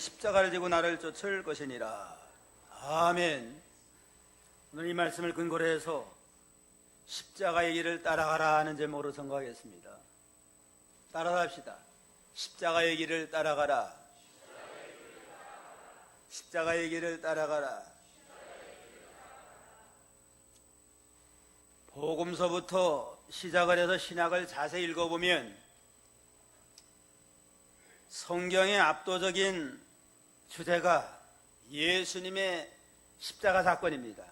십자가를 지고 나를 쫓을 것이니라. 아멘. 오늘 이 말씀을 근거로 해서 십자가의 길을 따라가라 하는 제목으로 선거하겠습니다. 따라갑시다. 십자가의 길을 따라가라. 십자가의 길을 따라가라. 복음서부터 시작을 해서 신약을 자세히 읽어보면 성경의 압도적인 주제가 예수님의 십자가 사건입니다.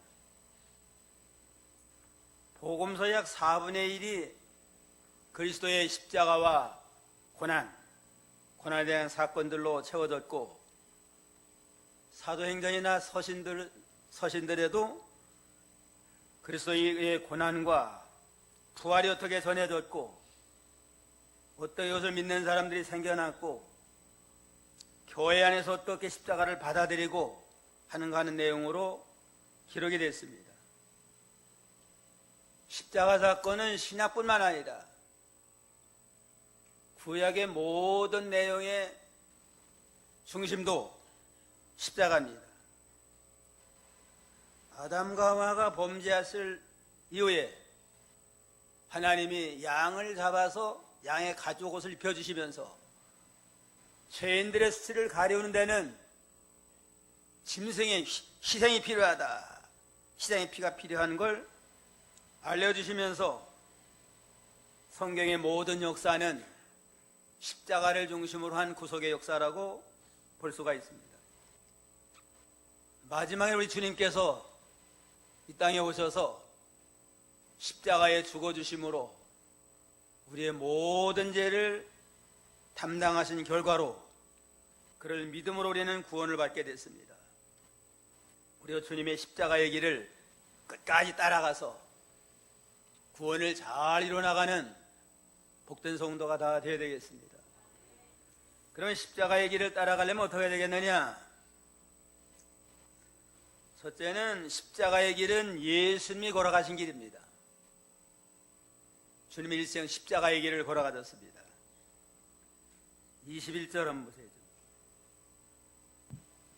복음서 약 4분의 1이 그리스도의 십자가와 고난에 대한 사건들로 채워졌고, 사도행전이나 서신들에도 그리스도의 고난과 부활이 어떻게 전해졌고, 어떻게 이것을 믿는 사람들이 생겨났고, 교회 안에서 어떻게 십자가를 받아들이고 하는가 하는 내용으로 기록이 됐습니다. 십자가 사건은 신약뿐만 아니라 구약의 모든 내용의 중심도 십자가입니다. 아담과 하와가 범죄했을 이후에 하나님이 양을 잡아서 양의 가죽 옷을 입혀주시면서 죄인들의 수치를 가리우는 데는 짐승의 희생이 필요하다, 희생의 피가 필요한 걸 알려주시면서 성경의 모든 역사는 십자가를 중심으로 한 구속의 역사라고 볼 수가 있습니다. 마지막에 우리 주님께서 이 땅에 오셔서 십자가에 죽어주심으로 우리의 모든 죄를 담당하신 결과로 그를 믿음으로 우리는 구원을 받게 됐습니다. 우리가 주님의 십자가의 길을 끝까지 따라가서 구원을 잘 이뤄나가는 복된 성도가 다 되어야 되겠습니다. 그러면 십자가의 길을 따라가려면 어떻게 해야 되겠느냐? 첫째는 십자가의 길은 예수님이 걸어가신 길입니다. 주님의 일생 십자가의 길을 걸어가셨습니다. 21절 한번 보세요.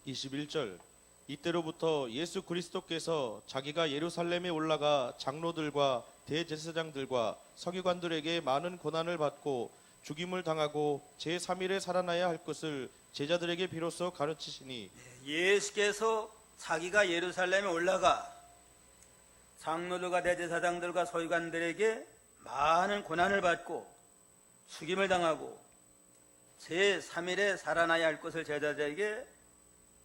21절 이때로부터 예수 그리스도께서 자기가 예루살렘에 올라가 장로들과 대제사장들과 서기관들에게 많은 고난을 받고 죽임을 당하고 제3일에 살아나야 할 것을 제자들에게 비로소 가르치시니, 예수께서 자기가 예루살렘에 올라가 장로들과 대제사장들과 서기관들에게 많은 고난을 받고 죽임을 당하고 제3일에 살아나야 할 것을 제자들에게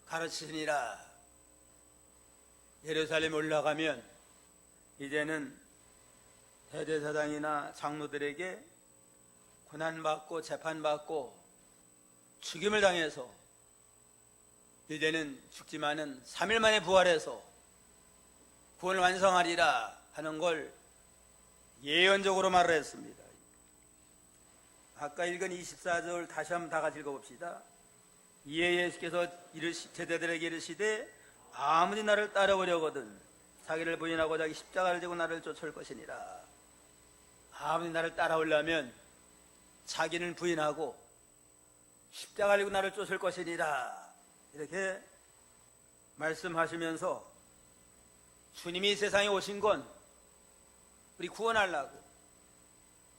가르치시니라. 예루살렘에 올라가면 이제는 대제사장이나 장로들에게 고난받고 재판받고 죽임을 당해서 이제는 죽지만은 3일 만에 부활해서 구원을 완성하리라 하는 걸 예언적으로 말을 했습니다. 아까 읽은 24절 다시 한번 다 같이 읽어봅시다. 이에 예수께서 제자들에게 이르시되 아무리 나를 따라오려거든 자기를 부인하고 자기 십자가를 지고 나를 쫓을 것이니라. 아무리 나를 따라오려면 자기는 부인하고 십자가를 지고 나를 쫓을 것이니라. 이렇게 말씀하시면서 주님이 이 세상에 오신 건 우리 구원하려고,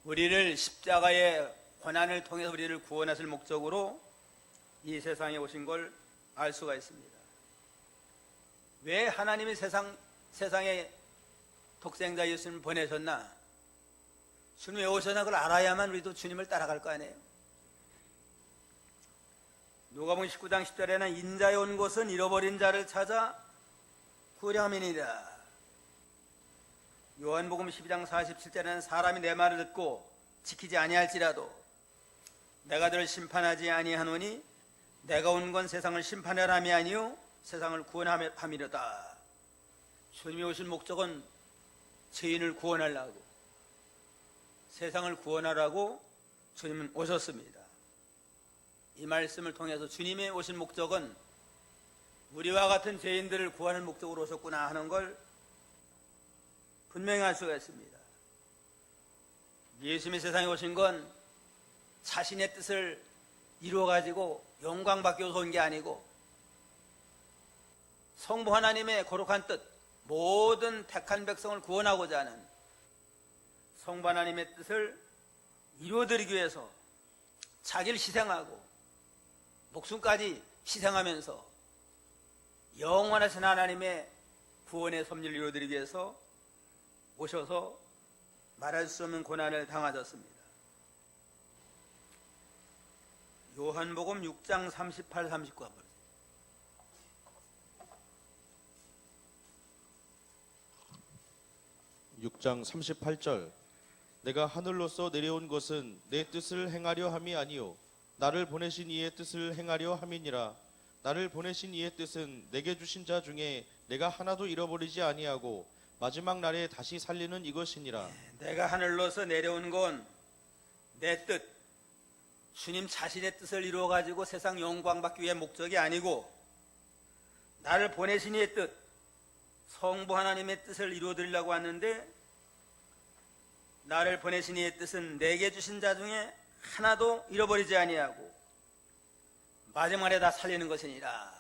우리를 십자가의 고난을 통해서 우리를 구원하실 목적으로 이 세상에 오신 걸 알 수가 있습니다. 왜 하나님이 세상에 독생자 예수님을 보내셨나? 주님이 왜 오셨나 그걸 알아야만 우리도 주님을 따라갈 거 아니에요. 누가복음 19장 10절에는 인자에 온 곳은 잃어버린 자를 찾아 구하려 함이니라. 요한복음 12장 47절에는 사람이 내 말을 듣고 지키지 아니할지라도 내가 그를 심판하지 아니하노니 내가 온 건 세상을 심판하려 함이 아니요 세상을 구원함이로다. 주님이 오신 목적은 죄인을 구원하려고, 세상을 구원하라고 주님은 오셨습니다. 이 말씀을 통해서 주님의 오신 목적은 우리와 같은 죄인들을 구하는 목적으로 오셨구나 하는 걸 분명히 알 수가 있습니다. 예수님이 세상에 오신 건 자신의 뜻을 이루어가지고 영광받기 위해서 온 게 아니고 성부 하나님의 거룩한 뜻, 모든 택한 백성을 구원하고자 하는 성부 하나님의 뜻을 이루어드리기 위해서 자기를 희생하고 목숨까지 희생하면서 영원하신 하나님의 구원의 섭리를 이루어드리기 위해서 오셔서 말할 수 없는 고난을 당하셨습니다. 요한복음 6장 38, 39 한번. 6장 38절 내가 하늘로서 내려온 것은 내 뜻을 행하려 함이 아니요 나를 보내신 이의 뜻을 행하려 함이니라. 나를 보내신 이의 뜻은 내게 주신 자 중에 내가 하나도 잃어버리지 아니하고 마지막 날에 다시 살리는 이것이니라. 내가 하늘로서 내려온 건 내 뜻, 주님 자신의 뜻을 이루어 가지고 세상 영광 받기 위한 목적이 아니고 나를 보내신 이의 뜻, 성부 하나님의 뜻을 이루어 드리려고 왔는데 나를 보내신 이의 뜻은 내게 주신 자 중에 하나도 잃어버리지 아니하고 마지막에 다 살리는 것이니라.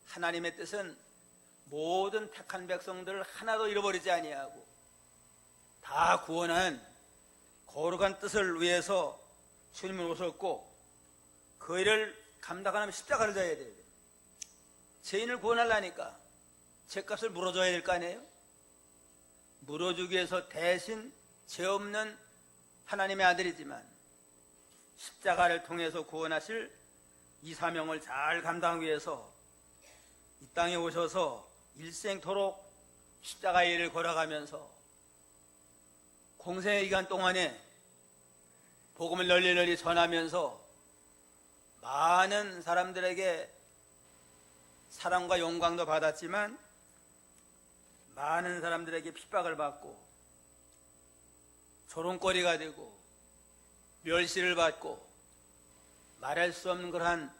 하나님의 뜻은 모든 택한 백성들을 하나도 잃어버리지 아니하고 다 구원한 거룩한 뜻을 위해서 주님은 오셨고 그 일을 감당하려면 십자가를 져야 돼요. 죄인을 구원하려니까 죄값을 물어줘야 될 거 아니에요? 물어주기 위해서 대신 죄 없는 하나님의 아들이지만 십자가를 통해서 구원하실 이 사명을 잘 감당하기 위해서 이 땅에 오셔서 일생토록 십자가의 일을 걸어가면서 공생의 기간 동안에 복음을 널리 전하면서 많은 사람들에게 사랑과 영광도 받았지만 많은 사람들에게 핍박을 받고 조롱거리가 되고 멸시를 받고 말할 수 없는 그러한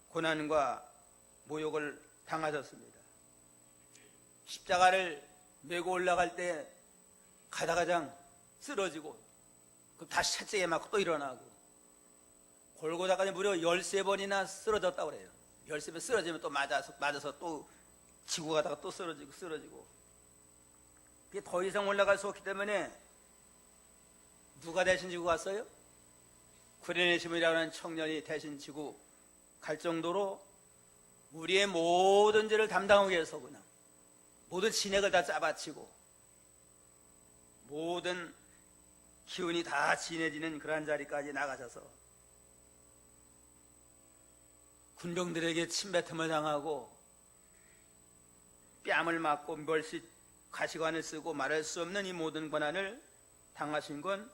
고난과 모욕을 당하셨습니다. 십자가를 메고 올라갈 때 가다가장 쓰러지고 다시 채찍에 맞고 또 일어나고 골고다까지 무려 13번이나 쓰러졌다고 그래요. 13번 쓰러지면 또 맞아서 또 지고 가다가 또 쓰러지고 그게 더 이상 올라갈 수 없기 때문에 누가 대신 지고 갔어요? 구레네시몬이라고 하는 청년이 대신 지고 갈 정도로 우리의 모든 죄를 담당하기 위해서 그냥 모든 진액을 다 짜바치고 모든 기운이 다 진해지는 그러한 자리까지 나가셔서 군병들에게 침뱉음을 당하고 뺨을 맞고 멸시 가시관을 쓰고 말할 수 없는 이 모든 고난을 당하신 건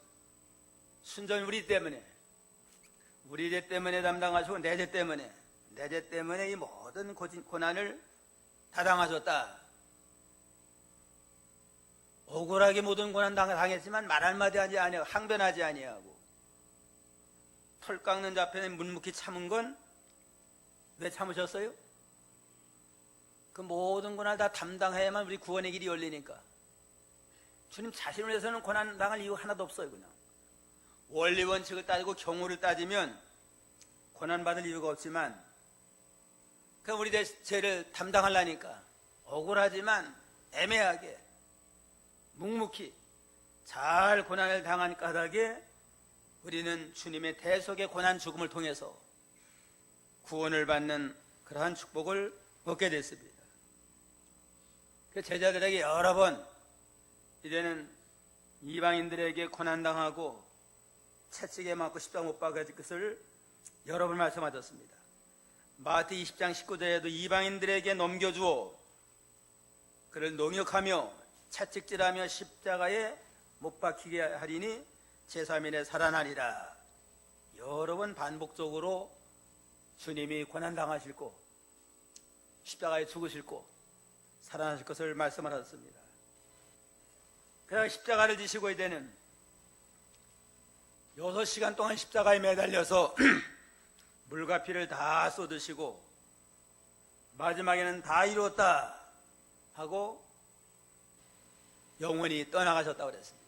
순전히 우리 때문에 우리 죄 때문에 담당하시고 내 죄 때문에 이 모든 고난을 다 당하셨다. 억울하게 모든 고난 당했지만 말 한마디 하지 아니하고 항변하지 아니하고 털 깎는 자편에 묵묵히 참은 건 왜 참으셨어요? 그 모든 고난을 다 담당해야만 우리 구원의 길이 열리니까. 주님 자신을 위해서는 고난 당할 이유 하나도 없어요. 그냥 원리 원칙을 따지고 경우를 따지면 고난 받을 이유가 없지만 그냥 우리 죄를 담당하려니까 억울하지만 애매하게 묵묵히 잘 고난을 당한 까닭에 우리는 주님의 대속의 고난 죽음을 통해서 구원을 받는 그러한 축복을 얻게 됐습니다. 그 제자들에게 여러 번 이제는 이방인들에게 고난당하고 채찍에 맞고 십자가 못 박아질 것을 여러 번 말씀하셨습니다. 마태 20장 19절에도 이방인들에게 넘겨주어 그를 농역하며 채찍질하며 십자가에 못 박히게 하리니 제3일에 살아나리라. 여러 번 반복적으로 주님이 고난당하실 고 십자가에 죽으실 고 살아나실 것을 말씀하셨습니다. 그래서 십자가를 지시고 이제는 6시간 동안 십자가에 매달려서 물과 피를 다 쏟으시고 마지막에는 다 이루었다 하고 영원히 떠나가셨다고 그랬습니다.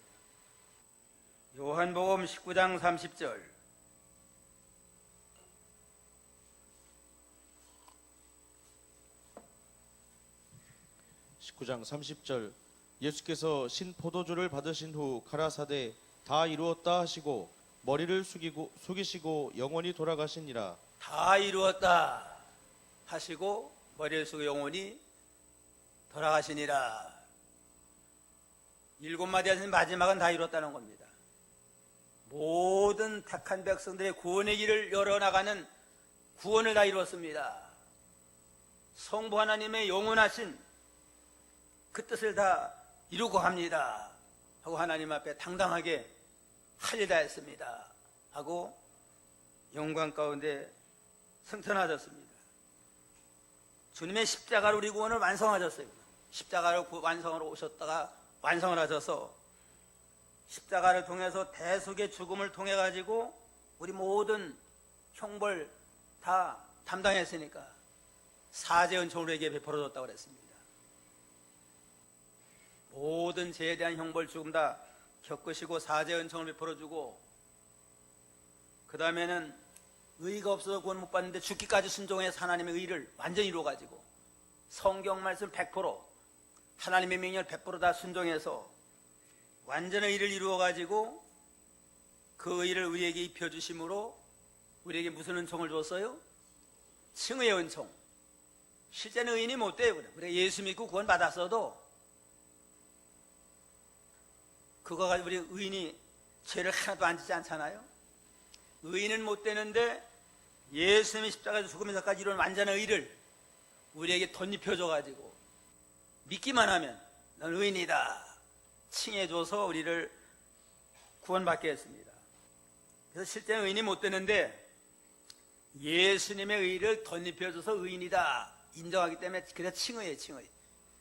요한복음 19장 30절 19장 30절 예수께서 신 포도주를 받으신 후 가라사대 다 이루었다 하시고 머리를 숙이시고 영원히 돌아가시니라. 다 이루었다 하시고 머리를 숙여 영원히 돌아가시니라. 7마디 하신 마지막은 다 이뤘다는 겁니다. 모든 택한 백성들의 구원의 길을 열어나가는 구원을 다 이뤘습니다. 성부 하나님의 영원하신 그 뜻을 다 이루고 합니다 하고 하나님 앞에 당당하게 할 일 다 했습니다 하고 영광 가운데 승천하셨습니다. 주님의 십자가로 우리 구원을 완성하셨어요. 십자가로 완성으로 오셨다가 완성을 하셔서 십자가를 통해서 대속의 죽음을 통해 가지고 우리 모든 형벌 다 담당했으니까 사죄 은총을 우리에게 베풀어줬다고 그랬습니다. 모든 죄에 대한 형벌 죽음 다 겪으시고 사죄 은총을 베풀어주고, 그 다음에는 의가 없어서 구원 못 받는데 죽기까지 순종해서 하나님의 의를 완전히 이루어가지고 성경 말씀 100% 하나님의 명령을 100% 다 순종해서 완전한 의를 이루어가지고 그 의를 우리에게 입혀주심으로 우리에게 무슨 은총을 줬어요? 칭의의 은총. 실제는 의인이 못 돼요. 우리가 예수 믿고 구원 받았어도 그거 가지고 우리 의인이 죄를 하나도 안 지지 않잖아요. 의인은 못 되는데 예수님이 십자가에서 죽으면서까지 이런 완전한 의를 우리에게 덧입혀줘가지고 믿기만 하면 넌 의인이다 칭해줘서 우리를 구원받게 했습니다. 그래서 실제는 의인이 못 되는데 예수님의 의를 덧입혀줘서 의인이다 인정하기 때문에 그래서 칭의예요. 칭의.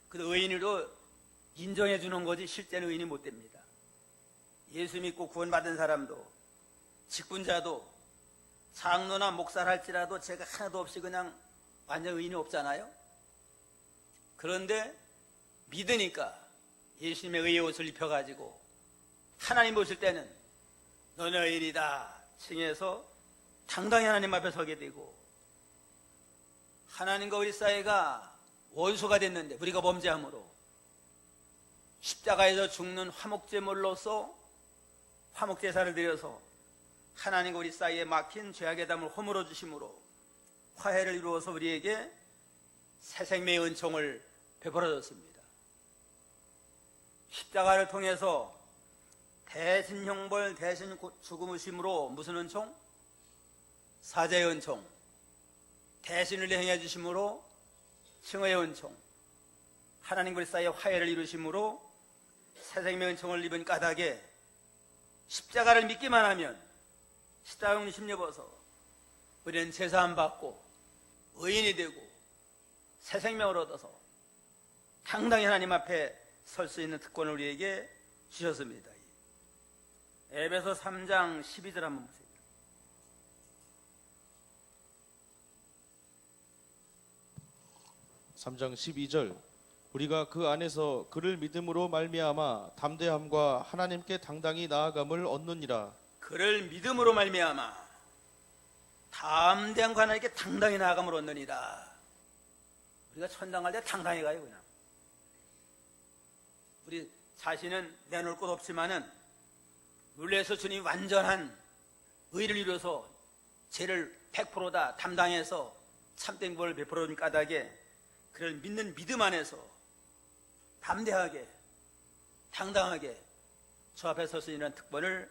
그래서 의인으로 인정해 주는 거지 실제는 의인이 못 됩니다. 예수 믿고 구원받은 사람도 직분자도 장로나 목사를 할지라도 죄가 하나도 없이 그냥 완전 의인이 없잖아요. 그런데 믿으니까 예수님의 의의 옷을 입혀가지고 하나님 보실 때는 너는 의인이다 칭해서 당당히 하나님 앞에 서게 되고, 하나님과 우리 사이가 원수가 됐는데 우리가 범죄함으로 십자가에서 죽는 화목제물로서 화목제사를 드려서 하나님과 우리 사이에 막힌 죄악의 담을 허물어 주심으로 화해를 이루어서 우리에게 새 생명의 은총을 베풀어 줬습니다. 십자가를 통해서 대신 형벌 대신 죽음으심으로 무슨 은총? 사죄의 은총. 대신을 행해 주심으로 칭의의 은총. 하나님과 우리 사이에 화해를 이루심으로 새 생명의 은총을 입은 까닭에 십자가를 믿기만 하면 십자가를 심려버서 우리는 제사함 받고 의인이 되고 새 생명을 얻어서 당당히 하나님 앞에 설 수 있는 특권을 우리에게 주셨습니다. 에베소 3장 12절 한번 보세요. (3장 12절) 우리가 그 안에서 그를 믿음으로 말미암아 담대함과 하나님께 당당히 나아감을 얻느니라. 그를 믿음으로 말미암아 담대함과 하나님께 당당히 나아감을 얻느니라. 우리가 천당 갈 때 당당히 가요. 그냥 우리 자신은 내놓을 것 없지만은 눌려서 주님이 완전한 의를 이루어서 죄를 100% 다 담당해서 참된 벌을 베풀어 준 까닭에 그를 믿는 믿음 안에서 담대하게 당당하게 주 앞에 설 수 있는 특권을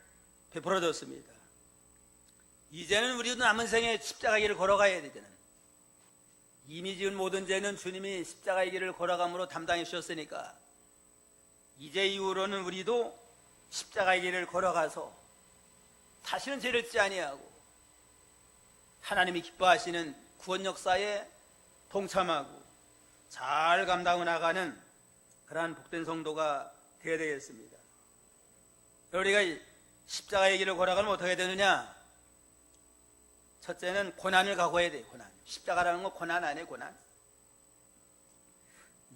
베풀어 줬습니다. 이제는 우리도 남은 생에 십자가의 길을 걸어가야 되잖아요. 이미 지은 모든 죄는 주님이 십자가의 길을 걸어감으로 담당해 주셨으니까 이제 이후로는 우리도 십자가의 길을 걸어가서 다시는 죄를 짓지 아니하고 하나님이 기뻐하시는 구원 역사에 동참하고 잘 감당해 나가는 그러한 복된 성도가 되어야 되겠습니다. 우리가 십자가의 길을 걸어가면 어떻게 되느냐? 첫째는 고난을 각오해야 돼요. 고난. 십자가라는 건 고난 아니에요. 고난.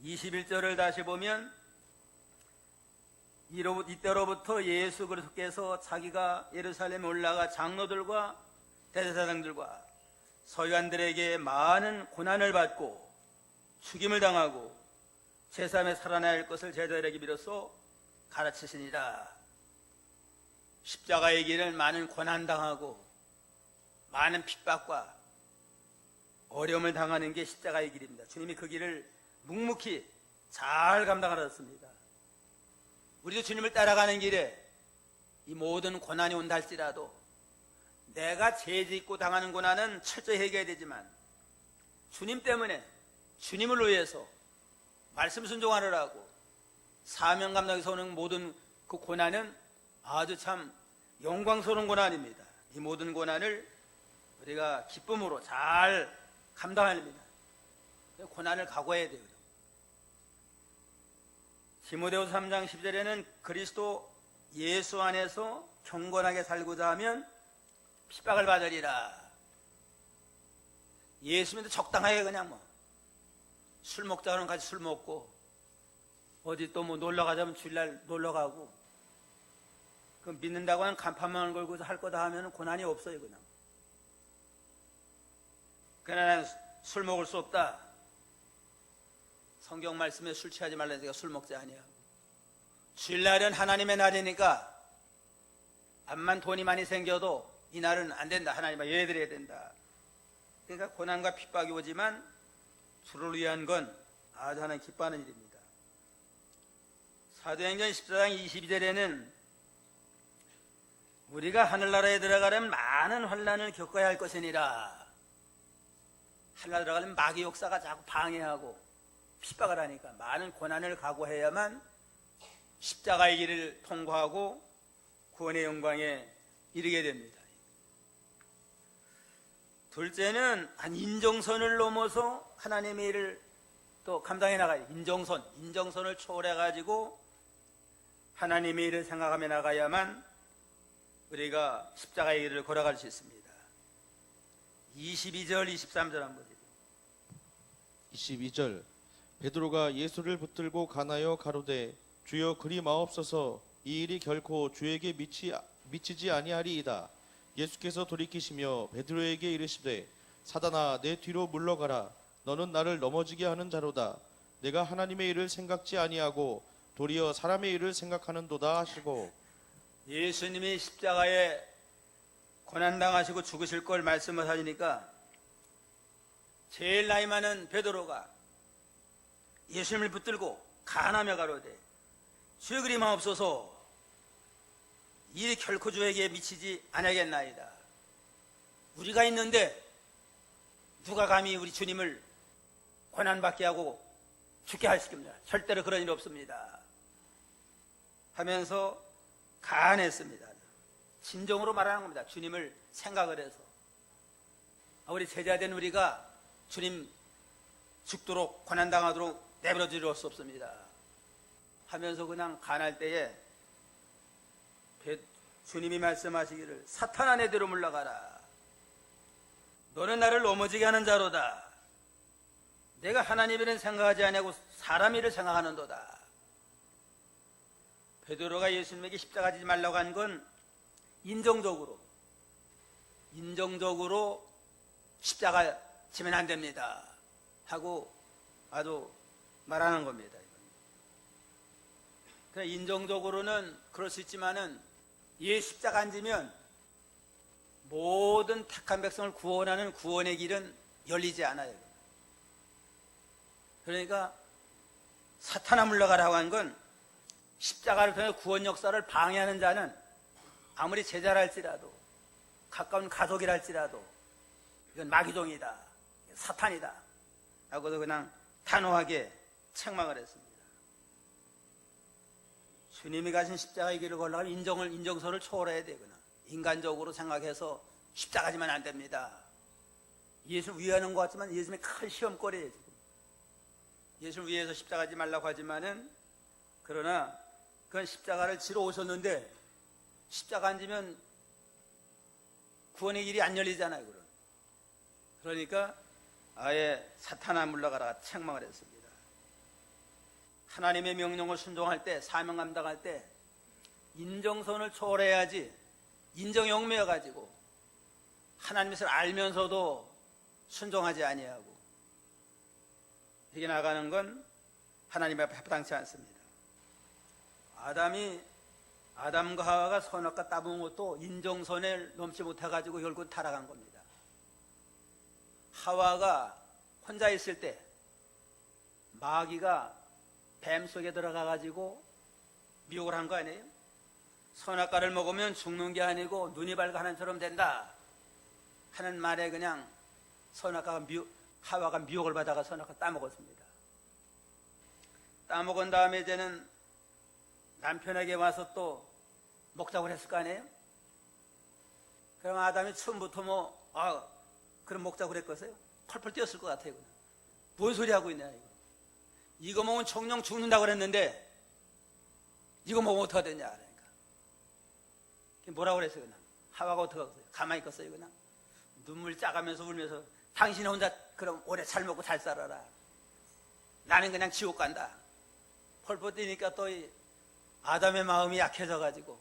21절을 다시 보면 이때로부터 예수 그리스도께서 자기가 예루살렘에 올라가 장로들과 대제사장들과 서기관들에게 많은 고난을 받고 죽임을 당하고 제3에 살아나야 할 것을 제자들에게 비로소 가르치시니라. 십자가의 길은 많은 고난당하고 많은 핍박과 어려움을 당하는 게 십자가의 길입니다. 주님이 그 길을 묵묵히 잘 감당하셨습니다. 우리도 주님을 따라가는 길에 이 모든 고난이 온다 할지라도 내가 죄 짓고 당하는 고난은 철저히 해결해야 되지만 주님 때문에 주님을 위해서 말씀 순종하느라고 사명 감당해서 오는 모든 그 고난은 아주 참 영광스러운 고난입니다. 이 모든 고난을 우리가 기쁨으로 잘 감당합니다. 고난을 각오해야 돼요. 디모데후서 3장 10절에는 그리스도 예수 안에서 경건하게 살고자 하면 핍박을 받으리라. 예수 믿어 적당하게 그냥 뭐 술 먹자고는 같이 술 먹고 어디 또 뭐 놀러 가자면 주일날 놀러 가고 그 믿는다고 하는 간판만 걸고서 할 거다 하면 고난이 없어요. 그냥 그러나 술 먹을 수 없다. 성경 말씀에 술 취하지 말라니까 술 먹지 아니하고 주일날은 하나님의 날이니까 암만 돈이 많이 생겨도 이 날은 안 된다. 하나님과 예배드려야 된다. 그러니까 고난과 핍박이 오지만 주를 위한 건 아주 하나님 기뻐하는 일입니다. 사도행전 14장 22절에는 우리가 하늘나라에 들어가려면 많은 환난을 겪어야 할 것이니라. 하늘나라 들어가려면 마귀 역사가 자꾸 방해하고 핍박을 하니까 많은 고난을 각오해야만 십자가의 길을 통과하고 구원의 영광에 이르게 됩니다. 둘째는 한 인정선을 넘어서 하나님의 일을 또 감당해 나가야 돼요. 인정선을 초월해가지고 하나님의 일을 생각하며 나가야만 우리가 십자가의 길을 걸어갈 수 있습니다. 22절, 23절 한번 보세요. 22절 베드로가 예수를 붙들고 가나여 가로되 주여 그리 마옵소서 이 일이 결코 주에게 미치지 아니하리이다. 예수께서 돌이키시며 베드로에게 이르시되 사단아 내 뒤로 물러가라. 너는 나를 넘어지게 하는 자로다. 내가 하나님의 일을 생각지 아니하고 도리어 사람의 일을 생각하는도다 하시고 예수님이 십자가에 고난당하시고 죽으실 걸 말씀을 하시니까 제일 나이 많은 베드로가 예수님을 붙들고 간하며 가로되 주여 그리 마옵소서 이 일이 결코 주에게 미치지 아니하겠나이다. 우리가 있는데 누가 감히 우리 주님을 고난받게 하고 죽게 하시겠습니까? 절대로 그런 일 없습니다. 하면서 간했습니다. 진정으로 말하는 겁니다. 주님을 생각을 해서 우리 제자된 우리가 주님 죽도록 고난당하도록 내버려 두실 수 없습니다. 하면서 그냥 간할 때에 주님이 말씀하시기를 사탄아 내 뒤로 물러가라. 너는 나를 넘어지게 하는 자로다. 내가 하나님 일은 생각하지 아니하고 사람 일을 생각하는도다. 베드로가 예수님에게 십자가 지지 말라고 한 건 인정적으로 십자가 지면 안 됩니다 하고 아주 말하는 겁니다. 인정적으로는 그럴 수 있지만은 이 십자가 안 지면 모든 택한 백성을 구원하는 구원의 길은 열리지 않아요. 그러니까 사탄아 물러가라고 한 건 십자가를 통해 구원 역사를 방해하는 자는 아무리 제자랄지라도 가까운 가족이랄지라도 이건 마귀종이다, 사탄이다 하고도 그냥 단호하게 책망을 했습니다. 주님이 가신 십자가의 길을 걸어가면 인정선을 초월해야 되구나. 인간적으로 생각해서 십자가 지면 안 됩니다. 예수를 위하는 것 같지만 예수님의 큰 시험거리예요. 지금. 예수를 위해서 십자가 지지 말라고 하지만은 그러나 그건 십자가를 지러 오셨는데 십자가 안 지면 구원의 길이 안 열리잖아요. 그러니까 아예 사탄아 물러가라 책망을 했습니다. 하나님의 명령을 순종할 때, 사명 감당할 때 인정선을 초월해야지 인정에 얽매여가지고 하나님의 것을 알면서도 순종하지 아니하고 이렇게 나가는 건 하나님 앞에 합당치 않습니다. 아담과 하와가 선악과 따먹은 것도 인정선을 넘지 못해가지고 결국 타락한 겁니다. 하와가 혼자 있을 때 마귀가 뱀 속에 들어가가지고 미혹을 한 거 아니에요? 선악과를 먹으면 죽는 게 아니고 눈이 밝아 하나님처럼 된다 하는 말에 그냥 하와가 미혹을 받아가 선악과 따먹었습니다. 따먹은 다음에 이제는 남편에게 와서 또 먹자고 했을 거 아니에요? 그럼 아담이 처음부터 그럼 먹자고 그랬겠어요? 펄펄 뛰었을 것 같아요. 뭔 소리 하고 있냐 이거. 이거 먹으면 정령 죽는다고 그랬는데 이거 먹으면 어떡하 되냐 그러니까. 뭐라고 그랬어요 그냥. 하와가 어떡 하겠어요? 가만히 있겠어요 그냥. 눈물 짜가면서 울면서 당신 혼자 그럼 오래 잘 먹고 잘 살아라. 나는 그냥 지옥 간다. 펄펄 뛰니까 또 이 아담의 마음이 약해져가지고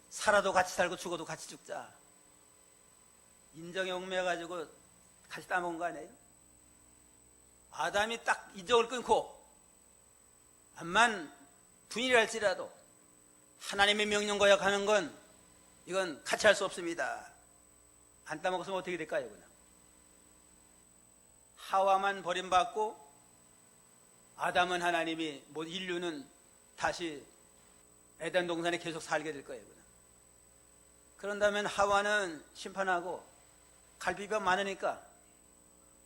살아도 같이 살고 죽어도 같이 죽자. 인정에 얽매여가지고 같이 따먹은 거 아니에요? 아담이 딱 인정을 끊고 암만 부인이랄지라도 하나님의 명령 거역하는 건 이건 같이 할 수 없습니다. 안 따먹었으면 어떻게 될까요? 그냥 하와만 버림받고 아담은 하나님이 인류는 다시 에덴 동산에 계속 살게 될 거예요. 그냥. 그런다면 하와는 심판하고 갈비뼈 많으니까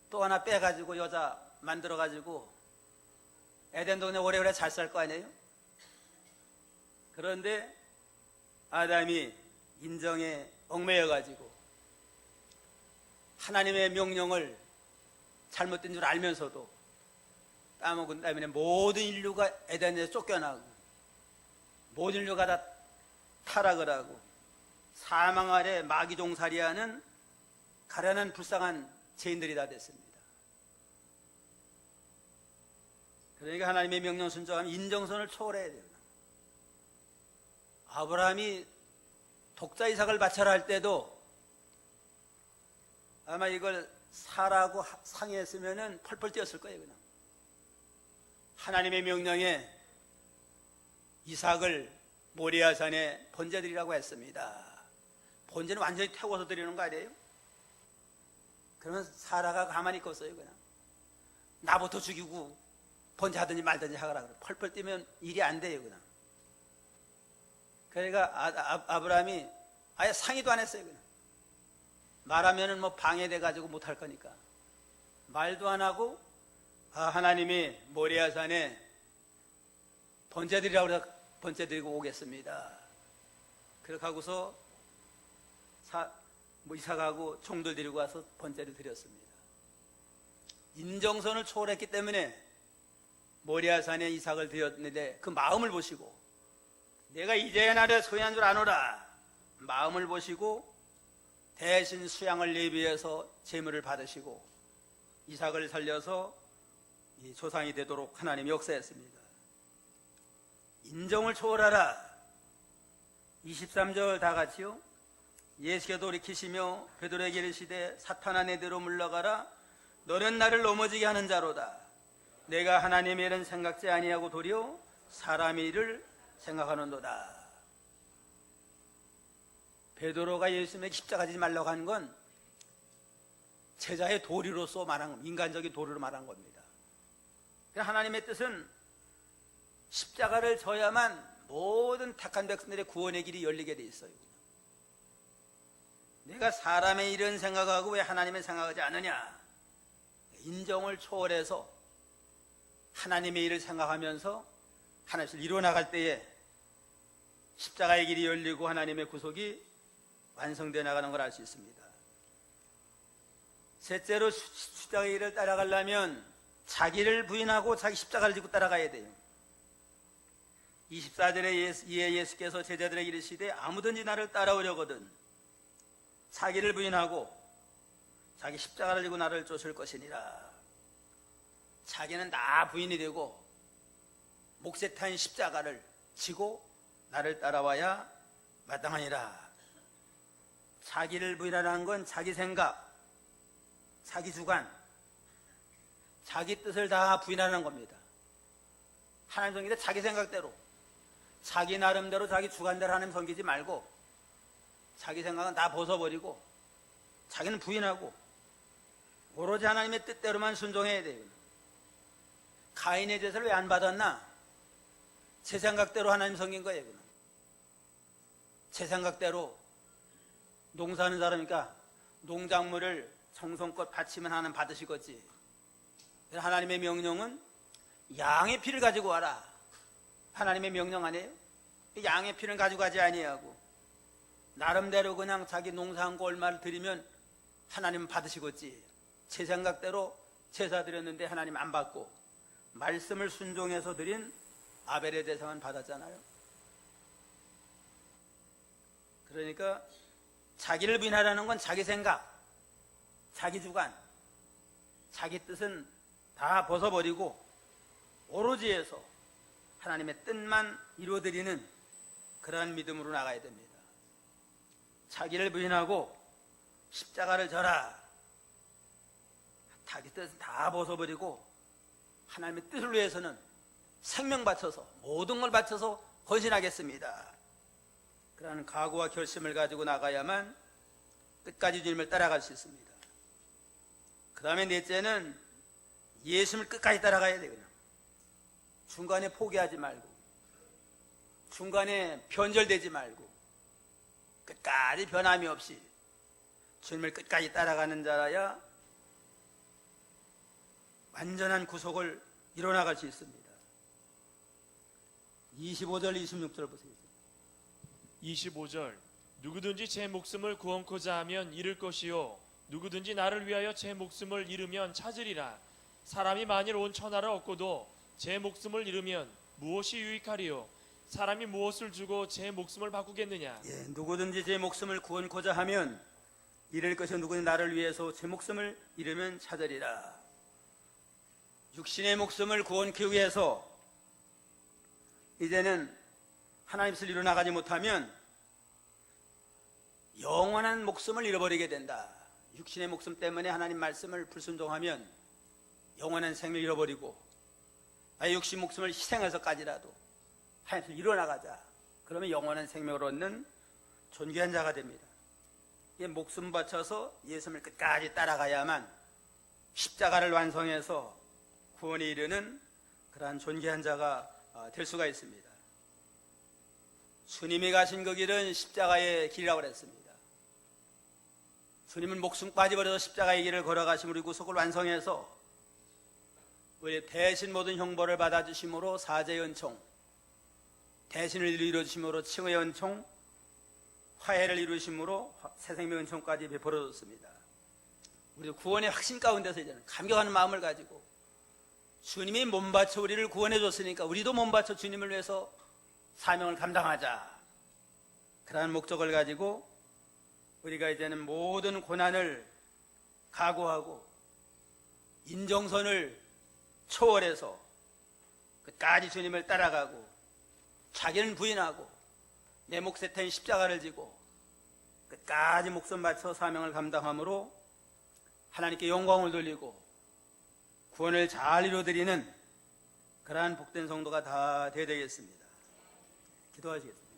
또 하나 빼가지고 여자 만들어가지고 에덴 동네 오래오래 잘 살 거 아니에요? 그런데 아담이 인정에 얽매여가지고 하나님의 명령을 잘못된 줄 알면서도 따먹은 다음에 모든 인류가 에덴에서 쫓겨나고 모든 인류가 다 타락을 하고 사망 아래 마귀종살이하는 가련한 불쌍한 죄인들이 다 됐습니다. 그러니까 하나님의 명령 순종하면 인정선을 초월해야 돼요. 아브라함이 독자 이삭을 바쳐라 할 때도 아마 이걸 사라고 상의했으면 펄펄 뛰었을 거예요. 그냥. 하나님의 명령에 이삭을 모리아산에 번제드리라고 했습니다. 번제는 완전히 태워서 드리는 거 아니에요? 그러면 사라가 가만히 있겠어요. 그냥 나부터 죽이고 번제하든지 말든지 하거라. 펄펄 뛰면 일이 안 돼요. 그냥. 그러니까 아브라함이 아예 상의도 안 했어요. 그냥. 말하면은 방해돼가지고 못할 거니까 말도 안 하고 하나님이 모리아산에 번제드리라고 해서 번제드리고 오겠습니다. 그렇게 하고서 이삭하고 종들 데리고 와서 번제를 드렸습니다. 인정선을 초월했기 때문에 모리아산에 이삭을 드렸는데 그 마음을 보시고 내가 이제야 나를 소유한 줄 아노라 마음을 보시고 대신 수양을 예비해서 제물을 받으시고 이삭을 살려서 이 조상이 되도록 하나님이 역사했습니다. 인정을 초월하라. 23절 다 같이요. 예수께서 돌이키시며 베드로에게 이르시되 사탄아 내대로 물러가라. 너는 나를 넘어지게 하는 자로다. 내가 하나님의 일은 생각지 아니하고 도리어 사람의 일을 생각하는도다. 베드로가 예수님에게 십자가 지지 말라고 한 건 제자의 도리로서 말한 겁니다. 인간적인 도리로 말한 겁니다. 하나님의 뜻은 십자가를 져야만 모든 택한 백성들의 구원의 길이 열리게 돼 있어요. 내가 사람의 일은 생각하고 왜 하나님의 생각하지 않느냐? 인정을 초월해서 하나님의 일을 생각하면서 하나님을 이루어나갈 때에 십자가의 길이 열리고 하나님의 구속이 완성되어 나가는 걸 알 수 있습니다. 셋째로 십자가의 길을 따라가려면 자기를 부인하고 자기 십자가를 지고 따라가야 돼요. 24절에 예수께서 제자들에게 이르시되 아무든지 나를 따라오려거든 자기를 부인하고 자기 십자가를 지고 나를 쫓을 것이니라. 자기는 나 부인이 되고 목세 탄 십자가를 지고 나를 따라와야 마땅하니라. 자기를 부인하라는 건 자기 생각, 자기 주관, 자기 뜻을 다 부인하는 겁니다. 하나님 섬기되 자기 생각대로, 자기 나름대로, 자기 주관대로 하나님 섬기지 말고 자기 생각은 다 벗어버리고 자기는 부인하고 오로지 하나님의 뜻대로만 순종해야 돼요. 가인의 제사를 왜 안 받았나? 제 생각대로 하나님 섬긴 거예요. 제 생각대로 농사하는 사람이니까 농작물을 정성껏 바치면 하나님 받으시겠지. 하나님의 명령은 양의 피를 가지고 와라. 하나님의 명령 아니에요? 양의 피를 가지고 가지 아니하고 나름대로 그냥 자기 농사한 거 얼마를 드리면 하나님은 받으시겠지. 제 생각대로 제사 드렸는데 하나님 안 받고 말씀을 순종해서 드린 아벨의 제사만 받았잖아요. 그러니까 자기를 부인하라는 건 자기 생각, 자기 주관, 자기 뜻은 다 벗어버리고 오로지 해서 하나님의 뜻만 이루어드리는 그러한 믿음으로 나가야 됩니다. 자기를 부인하고 십자가를 져라. 자기 뜻은 다 벗어버리고 하나님의 뜻을 위해서는 생명 바쳐서 모든 걸 바쳐서 헌신하겠습니다. 그러한 각오와 결심을 가지고 나가야만 끝까지 주님을 따라갈 수 있습니다. 그 다음에 넷째는 예수님을 끝까지 따라가야 돼요. 중간에 포기하지 말고 중간에 변절되지 말고 끝까지 변함이 없이 주님을 끝까지 따라가는 자라야 완전한 구속을 이뤄나갈 수 있습니다. 25절 26절 보세요. 25절 누구든지 제 목숨을 구원코자 하면 잃을 것이요 누구든지 나를 위하여 제 목숨을 잃으면 찾으리라. 사람이 만일 온 천하를 얻고도 제 목숨을 잃으면 무엇이 유익하리요? 사람이 무엇을 주고 제 목숨을 바꾸겠느냐? 누구든지 제 목숨을 구원코자 하면 잃을 것이요 누구든지 나를 위해서 제 목숨을 잃으면 찾으리라. 육신의 목숨을 구원하기 위해서 이제는 하나님 뜻을 이루어나가지 못하면 영원한 목숨을 잃어버리게 된다. 육신의 목숨 때문에 하나님 말씀을 불순종하면 영원한 생명을 잃어버리고 육신 목숨을 희생해서까지라도 하나님 뜻을 이루어나가자. 그러면 영원한 생명을 얻는 존귀한 자가 됩니다. 목숨 바쳐서 예수님을 끝까지 따라가야만 십자가를 완성해서 구원에 이르는 그러한 존귀한 자가 될 수가 있습니다. 주님이 가신 그 길은 십자가의 길이라고 그랬습니다. 주님은 목숨까지 버려서 십자가의 길을 걸어가심으로 우리 구속을 완성해서 우리 대신 모든 형벌을 받아주심으로 사죄의 은총, 대신을 이루어주심으로 칭의의 은총, 화해를 이루심으로 새 생명의 은총까지 베풀어줬습니다. 우리 구원의 확신 가운데서 이제는 감격하는 마음을 가지고 주님이 몸 바쳐 우리를 구원해 줬으니까 우리도 몸 바쳐 주님을 위해서 사명을 감당하자. 그러한 목적을 가지고 우리가 이제는 모든 고난을 각오하고 인정선을 초월해서 끝까지 주님을 따라가고 자기는 부인하고 내 몫에 탄 십자가를 지고 끝까지 목숨 바쳐 사명을 감당함으로 하나님께 영광을 돌리고 구원을 잘 이루어드리는 그러한 복된 성도가 다 되어야 되겠습니다. 기도하시겠습니다.